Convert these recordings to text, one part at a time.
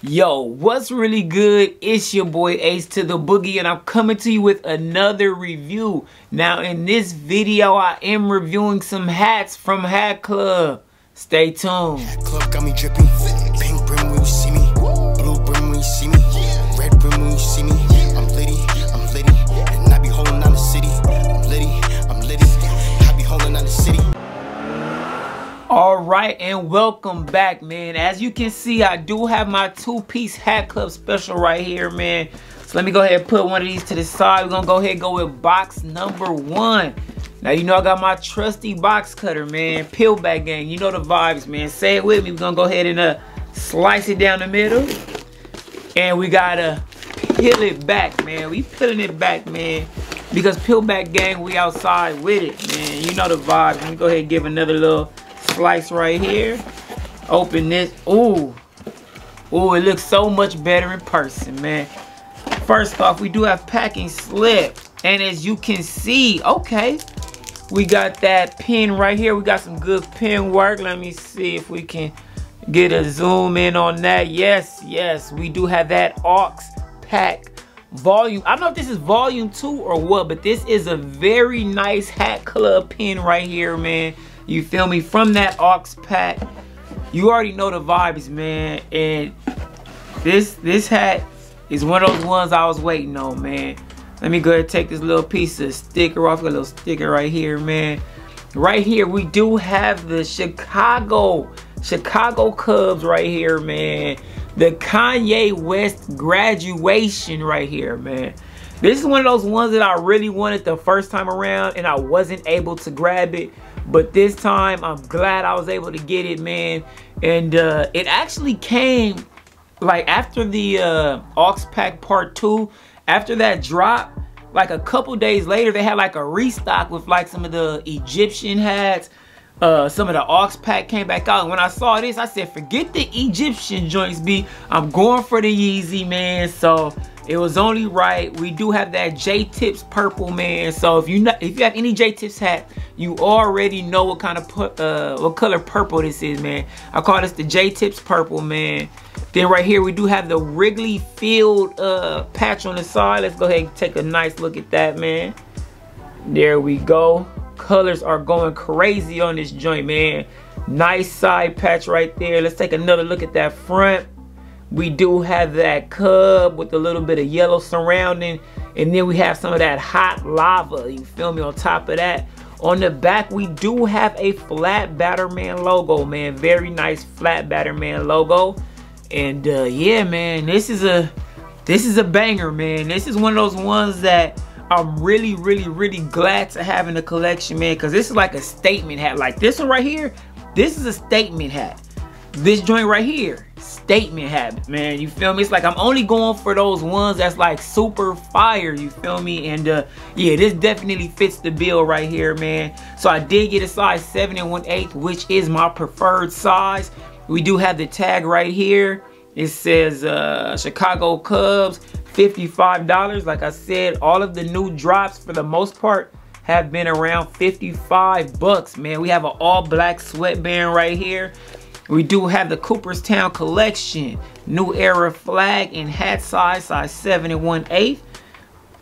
Yo, what's really good? It's your boy Ace to the Boogie, and I'm coming to you with another review. Now, in this video, I am reviewing some hats from Hat Club. Stay tuned. Hat Club got me dripping. Pink brim when you see me, blue brim when you see me, red brim when you see me. I'm litty, and I be holding down the city. I'm litty, I be holding down the city. Alright, and welcome back, man. As you can see, I do have my two-piece Hat Club special right here, man. So let me go ahead and put one of these to the side. We're gonna go ahead and go with box number one. Now, you know I got my trusty box cutter, man. Peel back gang, you know the vibes, man. Say it with me. We're gonna go ahead and slice it down the middle. And we gotta peel it back, man. We peeling it back, man. Because peel back gang, we outside with it, man. You know the vibes. Let me go ahead and give another little slice right here. Open this. Ooh, it looks so much better in person, man. First off, we do have packing slip, and as you can see, okay, we got that pin right here. We got some good pin work. Let me see if we can get a zoom in on that. Yes, we do have that aux pack volume. I don't know if this is volume 2 or what, but this is a very nice Hat Club pin right here, man. You feel me? From that aux pack. You already know the vibes, man. And this hat is one of those ones I was waiting on, man. Let me go ahead and take this little piece of sticker off. A little sticker right here, man. Right here, we do have the Chicago Cubs right here, man. The Kanye West graduation right here, man. This is one of those ones that I really wanted the first time around, and I wasn't able to grab it. But this time, I'm glad I was able to get it, man. And it actually came, like, after the aux pack part 2. After that drop, like a couple days later, they had like a restock with like some of the Egyptian hats. Some of the aux pack came back out. And when I saw this, I said, forget the Egyptian joints, B. I'm going for the Yeezy, man. So it was only right. We do have that J-Tips purple, man. So if you have any J-Tips hat, you already know what kind of what color purple this is, man. I call this the J-Tips purple, man. Then right here we do have the Wrigley Field patch on the side. Let's go ahead and take a nice look at that, man. There we go. Colors are going crazy on this joint, man. Nice side patch right there. Let's take another look at that front. We do have that cub with a little bit of yellow surrounding, and then we have some of that hot lava, you feel me, on top of that. On the back, we do have a flat Batterman logo, man. Very nice flat Batterman logo. And yeah, man, this is a banger, man. This is one of those ones that I'm really glad to have in the collection, man, because this is like a statement hat. Like this one right here, this is a statement hat. This joint right here, statement hat, man. You feel me? It's like I'm only going for those ones that's like super fire, you feel me? And yeah, this definitely fits the bill right here, man. So I did get a size 7 1/8, which is my preferred size. We do have the tag right here. It says Chicago Cubs, $55. Like I said, all of the new drops for the most part have been around 55 bucks, man. We have an all black sweatband right here. We do have the Cooperstown collection, new era flag in hat size 7 1/8.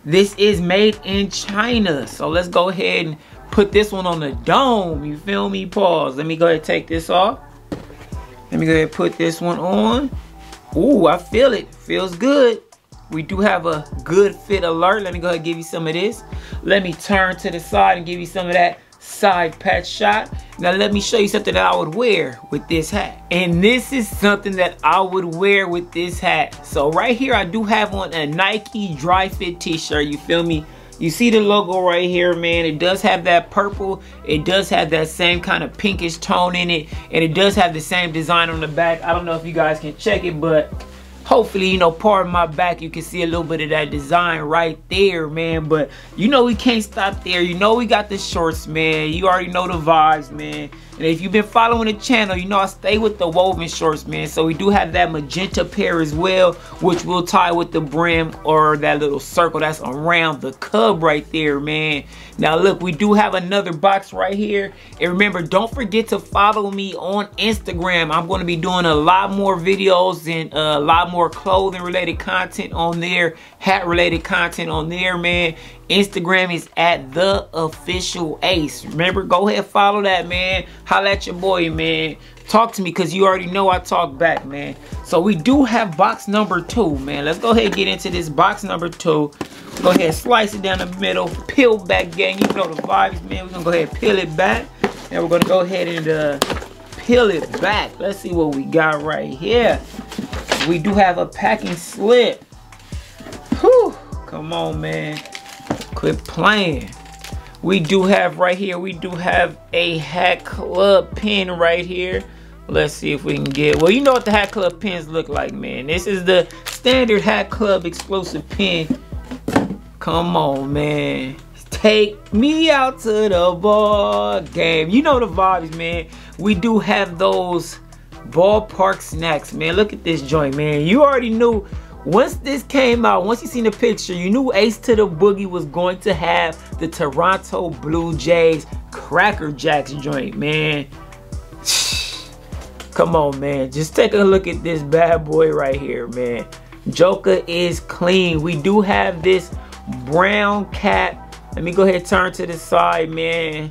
This is made in China. So let's go ahead and put this one on the dome. You feel me? Pause. Let me go ahead and take this off. Let me go ahead and put this one on. Ooh, I feel it. Feels good. We do have a good fit alert. Let me go ahead and give you some of this. Let me turn to the side and give you some of that side patch shot. Now let me show you something that I would wear with this hat. And this is something that I would wear with this hat. So right here I do have on a Nike dry fit t-shirt, you feel me? You see the logo right here, man. It does have that purple. It does have that same kind of pinkish tone in it. And it does have the same design on the back. I don't know if you guys can check it, but hopefully, you know, part of my back, you can see a little bit of that design right there, man. But, you know, we can't stop there. You know we got the shorts, man. You already know the vibes, man. And if you've been following the channel, you know I stay with the woven shorts, man. So we do have that magenta pair as well, which will tie with the brim or that little circle that's around the cub right there, man. Now, look, we do have another box right here. And remember, don't forget to follow me on Instagram. I'm going to be doing a lot more videos and a lot more clothing related content on there, hat related content on there, man. Instagram is at The Official Ace. Remember, go ahead, follow that, man. Holla at your boy, man. Talk to me, because you already know I talk back, man. So we do have box number 2, man. Let's go ahead and get into this box number 2. Go ahead, slice it down the middle. Peel back, gang. You know the vibes, man. We're going to go ahead and peel it back. And we're going to go ahead and peel it back. Let's see what we got right here. We do have a packing slip. Whew. Come on, man. Quit playing. We do have right here, we do have a Hat Club pin right here. Let's see if we can get, well, you know what the Hat Club pins look like, man. This is the standard Hat Club exclusive pin. Come on, man. Take me out to the ball game. You know the vibes, man. We do have those ballpark snacks, man. Look at this joint, man. You already knew. Once this came out, once you seen the picture, you knew Ace to the Boogie was going to have the Toronto Blue Jays Cracker Jacks joint, man. Come on, man. Just take a look at this bad boy right here, man. Joker is clean. We do have this brown cap. Let me go ahead and turn to the side, man.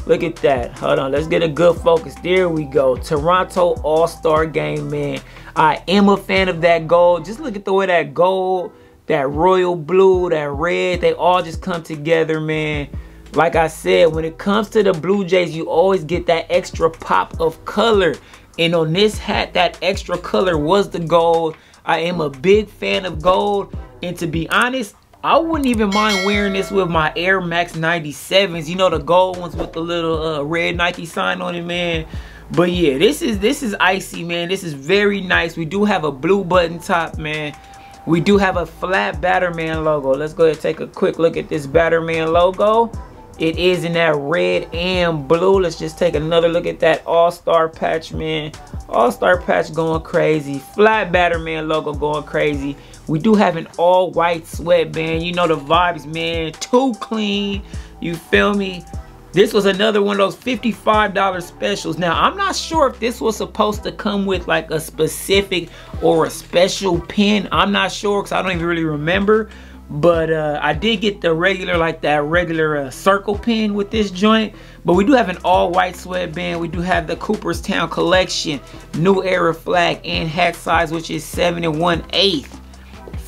Look at that. Hold on. Let's get a good focus. There we go. Toronto All-Star Game, man. I am a fan of that gold. Just look at the way that gold, that royal blue, that red, they all just come together, man. Like I said, when it comes to the Blue Jays, you always get that extra pop of color. And on this hat, that extra color was the gold. I am a big fan of gold. And to be honest, I wouldn't even mind wearing this with my Air Max 97s. You know, the gold ones with the little red Nike sign on it, man. But yeah, this is icy, man. This is very nice. We do have a blue button top, man. We do have a flat Batterman logo. Let's go ahead and take a quick look at this Batterman logo. It is in that red and blue. Let's just take another look at that All-Star patch, man. All-Star patch going crazy. Flat Batterman logo going crazy. We do have an all-white sweatband. You know the vibes, man. Too clean. You feel me? This was another one of those $55 specials. Now, I'm not sure if this was supposed to come with like a specific or a special pin. I'm not sure because I don't even really remember. But I did get the regular, like that regular circle pin with this joint. But we do have an all-white sweatband. We do have the Cooperstown Collection, New Era flag, and hat size, which is 7 1/8.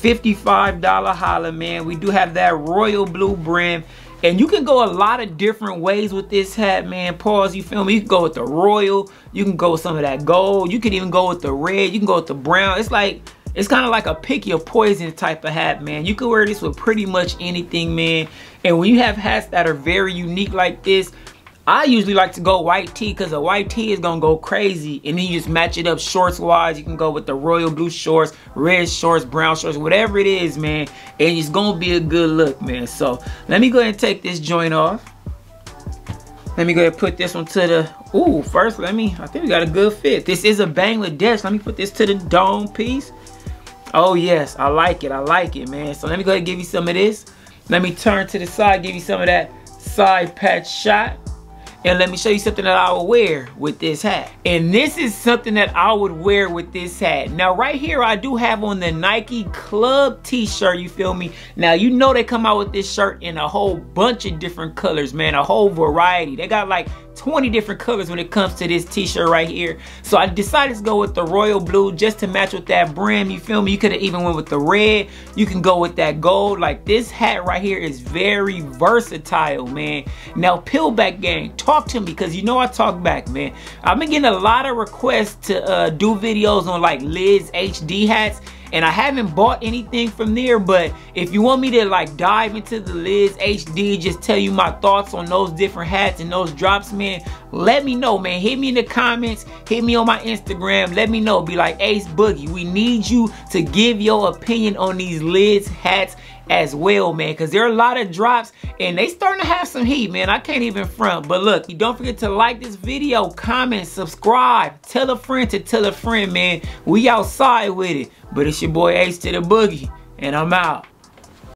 $55 holla, man. We do have that royal blue brim. And you can go a lot of different ways with this hat, man. Pause, you feel me? You can go with the royal. You can go with some of that gold. You can even go with the red. You can go with the brown. It's like, it's kind of like a pick your poison type of hat, man. You can wear this with pretty much anything, man. And when you have hats that are very unique like this, I usually like to go white tee because a white tee is going to go crazy. And then you just match it up shorts-wise. You can go with the royal blue shorts, red shorts, brown shorts, whatever it is, man. And it's going to be a good look, man. So let me go ahead and take this joint off. Let me go ahead and put this one to the... Ooh, first, I think we got a good fit. This is a Bangladesh. Let me put this to the dome piece. Oh, yes. I like it, man. So let me go ahead and give you some of this. Let me turn to the side, give you some of that side patch shot. And let me show you something that I would wear with this hat. And this is something that I would wear with this hat. Now, right here, I do have on the Nike Club t-shirt, you feel me? Now, you know they come out with this shirt in a whole bunch of different colors, man. A whole variety. They got like 20 different colors when it comes to this t-shirt right here. So I decided to go with the royal blue just to match with that brim, you feel me? You could have even went with the red. You can go with that gold. Like, this hat right here is very versatile, man. Now, Peelback gang, talk to me because you know I talk back, man. I've been getting a lot of requests to do videos on like Liz HD hats. And I haven't bought anything from there, but if you want me to like dive into the Liz HD, just tell you my thoughts on those different hats and those drops, man, let me know, man. Hit me in the comments, hit me on my Instagram, let me know. Be like, Ace Boogie, we need you to give your opinion on these Liz hats as well, man, because there are a lot of drops and they starting to have some heat, man. I can't even front. But look, you don't forget to like this video, comment, subscribe, tell a friend to tell a friend, man. We outside with it. But it's your boy Ace to the Boogie, and I'm out.